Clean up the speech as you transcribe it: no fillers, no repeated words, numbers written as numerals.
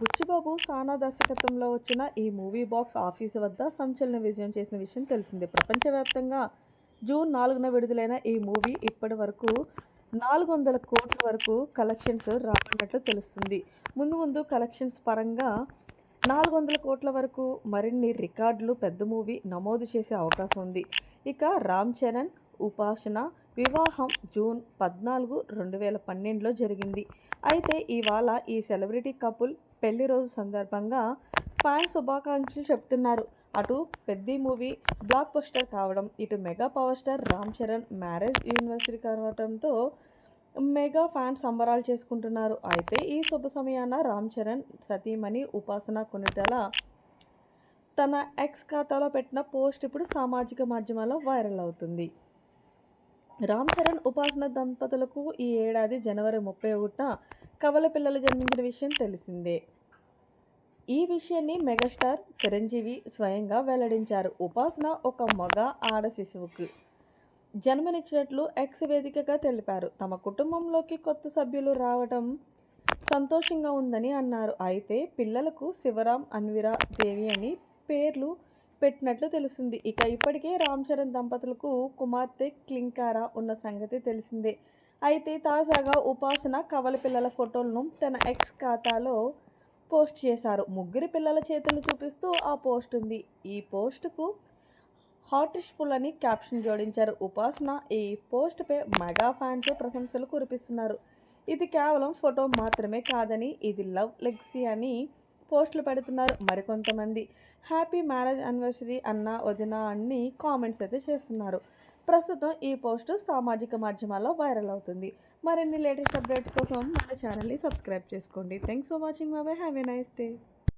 బుచ్చిబాబు సానా దర్శకత్వంలో వచ్చిన ఈ మూవీ బాక్స్ ఆఫీస్ వద్ద సంచలన విజయం చేసిన విషయం తెలిసిందే. ప్రపంచవ్యాప్తంగా జూన్ 4న విడుదలైన ఈ మూవీ ఇప్పటి వరకు 400 కోట్ల వరకు కలెక్షన్స్ రాబడినట్లు తెలుస్తుంది. ముందు ముందు కలెక్షన్స్ పరంగా 400 కోట్ల వరకు మరిన్ని రికార్డులు పెద్ద మూవీ నమోదు చేసే అవకాశం ఉంది. ఇక రామ్ చరణ్, ఉపాసన వివాహం జూన్ 14, 2012లో జరిగింది. అయితే ఇవాళ ఈ సెలబ్రిటీ కపుల్ పెళ్లి రోజు సందర్భంగా ఫ్యాన్స్ శుభాకాంక్షలు చెప్తున్నారు. అటు పెద్ద మూవీ బ్లాక్ బస్టర్ కావడం, ఇటు mega power star Ram Charan marriage anniversary కావడంతో మెగా ఫ్యాన్స్ సంబరాలు చేసుకుంటున్నారు. అయితే ఈ శుభ సమయాన రామ్ చరణ్ సతీమణి ఉపాసన కొనిటెల తన ఎక్స్ ఖాతాలో పెట్టిన పోస్ట్ ఇప్పుడు సామాజిక మాధ్యమాల్లో వైరల్ అవుతుంది. రామ్ చరణ్, ఉపాసన దంపతులకు ఈ ఏడాది జనవరి 31న కవల పిల్లలు జన్మించిన విషయం తెలిసిందే. ఈ విషయాన్ని మెగాస్టార్ చిరంజీవి స్వయంగా వెల్లడించారు. ఉపాసన ఒక మగ ఆడ శిశువుకు జన్మనిచ్చినట్లు ఎక్స్ వేదికగా తెలిపారు. తమ కుటుంబంలోకి కొత్త సభ్యులు రావడం సంతోషంగా ఉందని అన్నారు. అయితే పిల్లలకు శివరాం, అన్విరా దేవి అని పేర్లు పెట్టినట్లు తెలుస్తుంది. ఇక ఇప్పటికే రామ్ చరణ్ దంపతులకు కుమార్తె క్లింకారా ఉన్న సంగతి తెలిసిందే. అయితే తాజాగా ఉపాసన కవల పిల్లల ఫోటోలను తన ఎక్స్ ఖాతాలో పోస్ట్ చేశారు. ముగ్గురి పిల్లల చేతులు చూపిస్తూ ఆ పోస్ట్ ఉంది. ఈ పోస్టుకు హార్ట్ఫుల్ అని క్యాప్షన్ జోడించారు. ఉపాసన ఈ పోస్ట్పై మెగా ఫ్యాన్స్ ప్రశంసలు కురిపిస్తున్నారు. ఇది కేవలం ఫోటో మాత్రమే కాదని, ఇది లవ్ లెగసీ అని పోస్టులు పెడుతున్నారు. మరికొంతమంది హ్యాపీ మ్యారేజ్ యానివర్సరీ అన్న వదిన అన్ని కామెంట్స్ అయితే చేస్తున్నారు. ప్రస్తుతం ఈ పోస్టు సామాజిక మాధ్యమాల్లో వైరల్ అవుతుంది. మరిన్ని లేటెస్ట్ అప్డేట్స్ కోసం మన ఛానల్ని సబ్స్క్రైబ్ చేసుకోండి. Thanks for watching. Bye. Have a nice day.